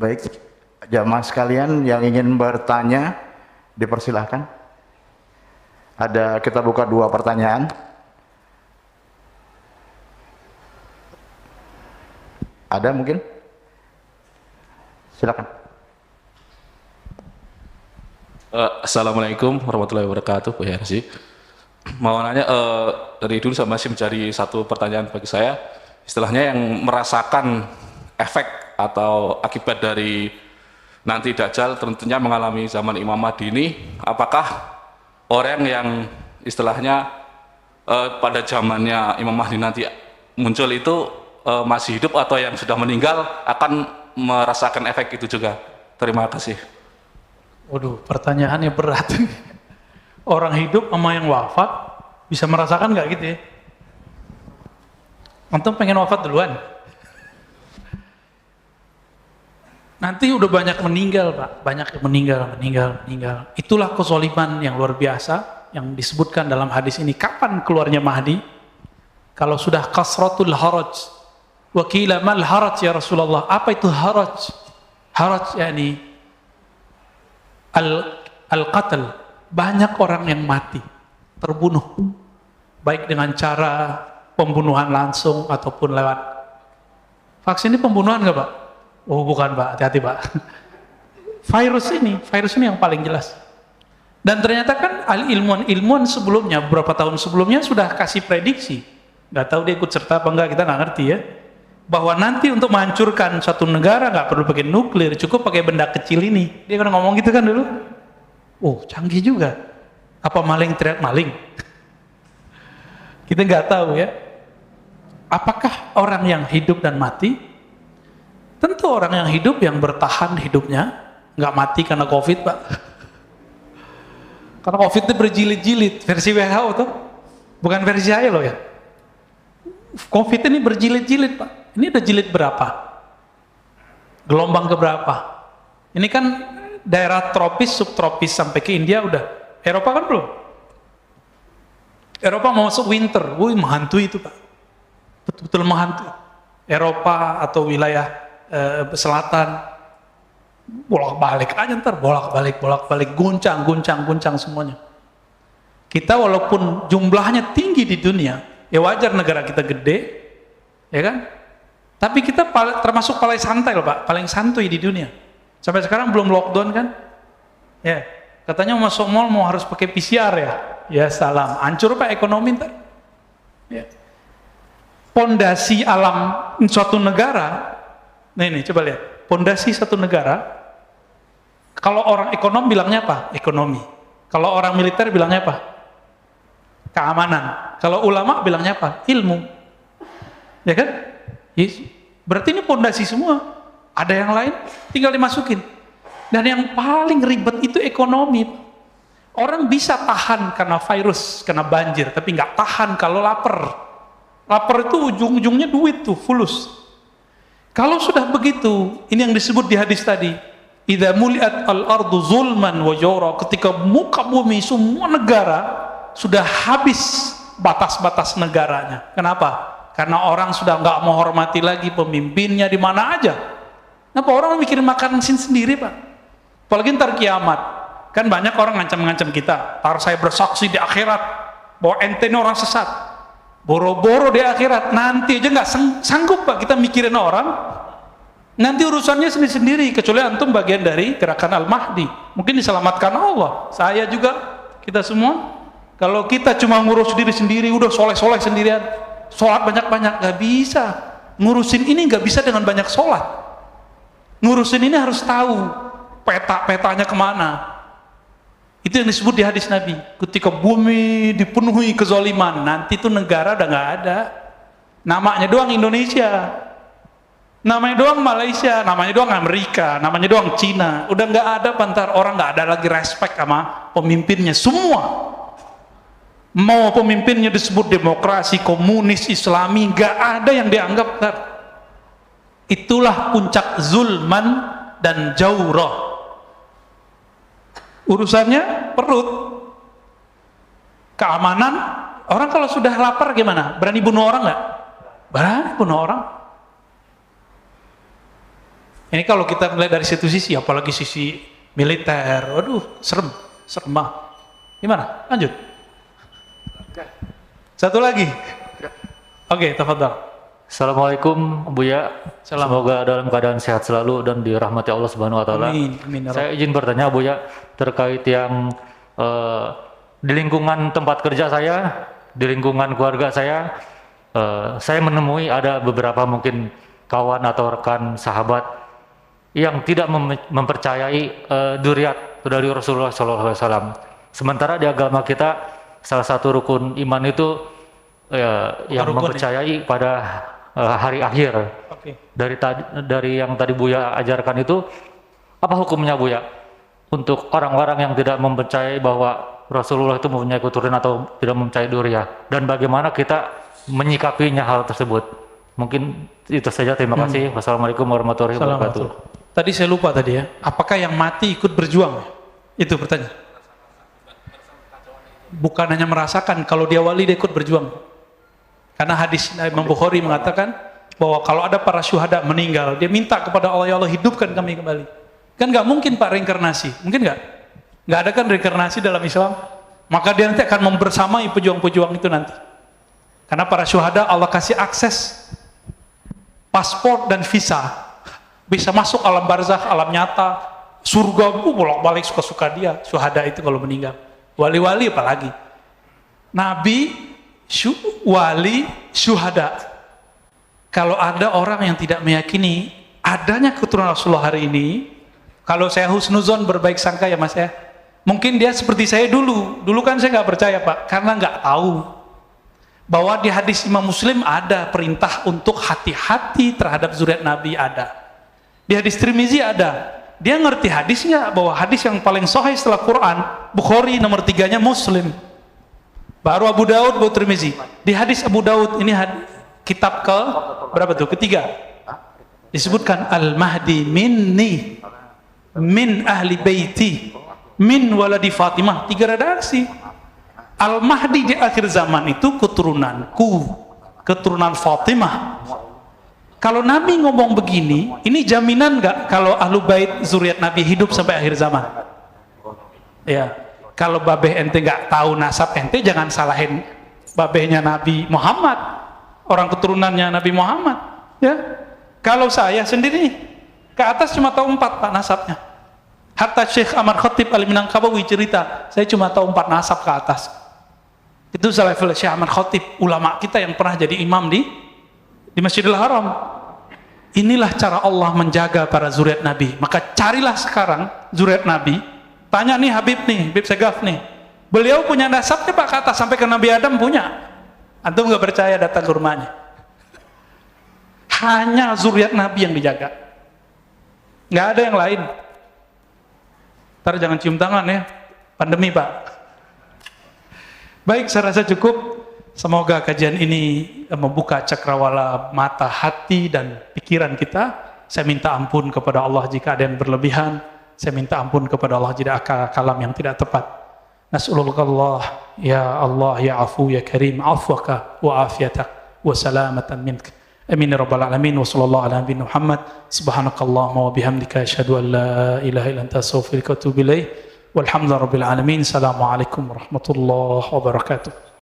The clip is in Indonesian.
Baik, jamaah sekalian yang ingin bertanya, dipersilahkan. Kita buka 2 pertanyaan. Ada mungkin? Silakan. Assalamualaikum warahmatullahi wabarakatuh, Bu Hersi. Mau nanya, dari dulu saya masih mencari satu pertanyaan bagi saya, istilahnya yang merasakan efek atau akibat dari nanti Dajjal tentunya mengalami zaman Imam Mahdi ini, apakah orang yang istilahnya pada zamannya Imam Mahdi nanti muncul itu masih hidup atau yang sudah meninggal akan merasakan efek itu juga? Terima kasih. Waduh, pertanyaannya berat. Orang hidup sama yang wafat bisa merasakan nggak gitu ya? Antum pengen wafat duluan? Nanti udah banyak meninggal, Pak. Banyak yang meninggal. Itulah kezaliman yang luar biasa yang disebutkan dalam hadis ini. Kapan keluarnya Mahdi? Kalau sudah kasratul haraj. Wa qila mal haraj ya Rasulullah. Apa itu haraj? Haraj yakni al-qatl. Banyak orang yang mati, terbunuh. Baik dengan cara pembunuhan langsung ataupun lewat vaksin. Ini pembunuhan nggak, Pak? Oh bukan, Pak, hati-hati, Pak. Virus ini yang paling jelas. Dan ternyata kan ilmuwan sebelumnya, beberapa tahun sebelumnya sudah kasih prediksi. Nggak tahu dia ikut serta apa enggak, kita nggak ngerti ya. Bahwa nanti untuk menghancurkan suatu negara nggak perlu pakai nuklir, cukup pakai benda kecil ini. Dia pernah ngomong gitu kan dulu. Oh canggih juga. Apa maling teriak maling? Kita nggak tahu ya. Apakah orang yang hidup dan mati? Tentu orang yang hidup, yang bertahan hidupnya, nggak mati karena COVID, Pak. Karena COVID itu berjilid-jilid, versi WHO tuh, bukan versi saya loh ya. COVID ini berjilid-jilid, Pak. Ini udah jilid berapa? Gelombang keberapa? Ini kan daerah tropis, subtropis sampai ke India udah. Eropa kan belum. Eropa mau masuk winter, menghantui itu, Pak. Betul-betul menghantui. Eropa atau wilayah selatan, bolak-balik aja ntar, bolak-balik, guncang semuanya. Kita walaupun jumlahnya tinggi di dunia, ya wajar negara kita gede, ya kan? Tapi kita termasuk paling santai loh, Pak, paling santuy di dunia. Sampai sekarang belum lockdown kan? Ya, katanya masuk mall mau harus pakai PCR ya. Ya salam, hancur Pak ekonomi ntar. Ya. Pondasi alam suatu negara, nah ini coba lihat, pondasi satu negara. Kalau orang ekonom bilangnya apa? Ekonomi. Kalau orang militer bilangnya apa? Keamanan. Kalau ulama bilangnya apa? Ilmu. Ya kan? Yes. Berarti ini pondasi semua. Ada yang lain tinggal dimasukin. Dan yang paling ribet itu ekonomi. Orang bisa tahan karena virus, karena banjir, tapi nggak tahan kalau lapar. Lapar itu ujung-ujungnya duit tuh, fulus. Kalau sudah begitu, ini yang disebut di hadis tadi, idza muliat al-ardu zulman wa jawra, ketika muka bumi semua negara sudah habis batas-batas negaranya. Kenapa? Karena orang sudah nggak menghormati lagi pemimpinnya di mana aja. Kenapa orang mikirin makan mesin sendiri, Pak? Apalagi ntar kiamat. Kan banyak orang ngancam-ngancam kita. Ntar saya bersaksi di akhirat bahwa ente ini orang sesat. Boro-boro di akhirat. Nanti aja nggak sanggup, Pak, kita mikirin orang. Nanti urusannya sendiri-sendiri. Kecuali antum bagian dari gerakan Al-Mahdi. Mungkin diselamatkan Allah. Saya juga, kita semua. Kalau kita cuma ngurus diri sendiri, udah soleh-soleh sendirian. Sholat banyak-banyak, gak bisa. Ngurusin ini gak bisa dengan banyak sholat. Ngurusin ini harus tahu peta-petanya kemana. Itu yang disebut di hadis Nabi. Ketika bumi dipenuhi kezaliman, nanti itu negara udah gak ada. Namanya doang Indonesia, namanya doang Malaysia, namanya doang Amerika, namanya doang Cina. Udah gak ada pantar, orang gak ada lagi respect sama pemimpinnya. Semua mau pemimpinnya disebut demokrasi, komunis, islami, gak ada yang dianggap. Itulah puncak zulman dan jaurah. Urusannya perut, keamanan. Orang kalau sudah lapar gimana? Berani bunuh orang gak? Berani bunuh orang. Ini kalau kita melihat dari situ sisi, apalagi sisi militer, waduh, serem banget. Gimana? Lanjut. Satu lagi. Oke, tafadhal. Assalamualaikum Buya. Salam. Semoga dalam keadaan sehat selalu dan dirahmati Allah Subhanahu wa taala. Amin. Amin. Saya izin bertanya Buya terkait yang di lingkungan tempat kerja saya, di lingkungan keluarga saya menemui ada beberapa mungkin kawan atau rekan sahabat yang tidak mempercayai dzurriyyat dari Rasulullah SAW. Sementara di agama kita salah satu rukun iman itu yang rukun, mempercayai pada hari akhir. Oke. Dari yang tadi Buya ajarkan itu, apa hukumnya Buya untuk orang-orang yang tidak mempercayai bahwa Rasulullah itu mempunyai keturunan atau tidak mempercayai dzurriyyah, dan bagaimana kita menyikapinya hal tersebut? Mungkin itu saja, terima kasih. Wassalamualaikum warahmatullahi wabarakatuh. Tadi saya lupa tadi ya, apakah yang mati ikut berjuang? Itu pertanyaan. Bukan hanya merasakan, kalau dia wali dia ikut berjuang. Karena hadis Imam Bukhari mengatakan bahwa kalau ada para syuhada meninggal, dia minta kepada Allah, ya Allah hidupkan kami kembali. Kan nggak mungkin Pak reinkarnasi, mungkin nggak? Nggak ada kan reinkarnasi dalam Islam. Maka dia nanti akan membersamai pejuang-pejuang itu nanti. Karena para syuhada Allah kasih akses paspor dan visa, bisa masuk alam barzakh, alam nyata, surga, bolak-balik suka-suka dia. Syuhada itu kalau meninggal. Wali-wali apalagi. Nabi, wali, syuhada. Kalau ada orang yang tidak meyakini adanya keturunan Rasulullah hari ini, kalau saya husnuzon berbaik sangka ya Mas ya, mungkin dia seperti saya dulu. Dulu kan saya nggak percaya Pak, karena nggak tahu bahwa di hadis Imam Muslim ada perintah untuk hati-hati terhadap zuriat Nabi, ada. Di hadis Tirmizi ada. Dia ngerti hadis nggak? Bahwa hadis yang paling sahih setelah Quran, Bukhari, nomor 3-nya Muslim. Baru Abu Daud, baru Tirmizi. Di hadis Abu Daud, ini kitab ke berapa tuh? Ketiga. Disebutkan Al-Mahdi minni, min ahli baiti, min waladi Fatimah. 3 redaksi. Al-Mahdi di akhir zaman itu keturunanku, keturunan Fatimah. Kalau Nabi ngomong begini, ini jaminan nggak kalau ahlu bait zuriat Nabi hidup sampai akhir zaman? Ya, kalau babeh ente nggak tahu nasab ente, jangan salahin babehnya Nabi Muhammad, orang keturunannya Nabi Muhammad. Ya, kalau saya sendiri ke atas cuma tahu 4 Pak nasabnya. Hatta Syekh Ahmad Khatib Al-Minangkabawi cerita, saya cuma tahu 4 nasab ke atas. Itu level Syekh Ahmad Khatib, ulama kita yang pernah jadi imam di Masjidil Haram. Inilah cara Allah menjaga para zuriat Nabi. Maka carilah sekarang zuriat Nabi. Tanya nih Habib Segaf nih. Beliau punya nasabnya Pak ke atas sampai ke Nabi Adam punya. Antum nggak percaya, datang ke rumahnya. Hanya zuriat Nabi yang dijaga. Nggak ada yang lain. Ntar jangan cium tangan ya. Pandemi Pak. Baik, saya rasa cukup. Semoga kajian ini membuka cakrawala mata hati dan pikiran kita. Saya minta ampun kepada Allah jika ada yang berlebihan. Saya minta ampun kepada Allah jika ada kalam yang tidak tepat. Nas'alullah ya Allah ya afu ya karim, afwaka wa afiyatak wa salamatan mink. Amin ya rabbal alamin. Wa sallallahu ala nabi Muhammad. Subhanakallahumma wa bihamdika asyhadu an la ilaha illa anta astaghfiruka wa atubu ilaik. Walhamdulillahirabbil alamin. Assalamualaikum warahmatullahi wabarakatuh.